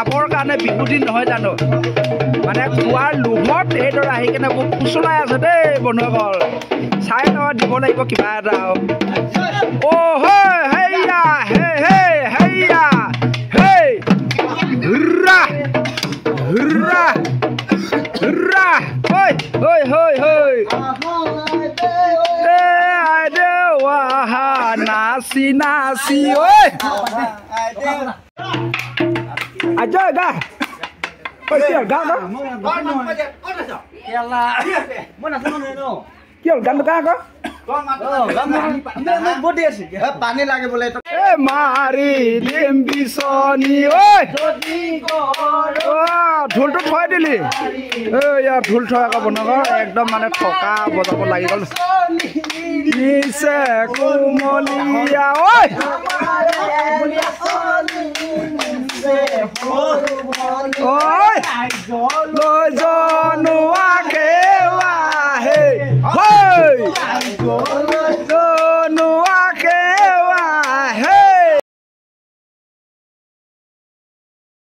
খাবৰ কাৰণে বিহু দিন নহয় জানো মানে খোৱাৰ লোভত এইদৰে আহি কেনে মোক ফুচলাই আছে দেই বন্ধুসকল চাই নহয় দিব লাগিব কিবা এটা অ হয় হেয়া হে হে হেয়া হে হুৰা হুৰা হুৰা ঐ ঐ হৈ হৈ এ আই দেৱা নাচি নাচি ঐ aja dah. Kau gam dah. Mana tuan ni? Kau gam dah kau? पानी लागे बोले तो ए मारी डिम्बिसनी ओय ढोल तो थय दिली ए या ढोल थय का बनगा एकदम माने ठका बजाब लागि गल निसे कुमलिया ओय ओ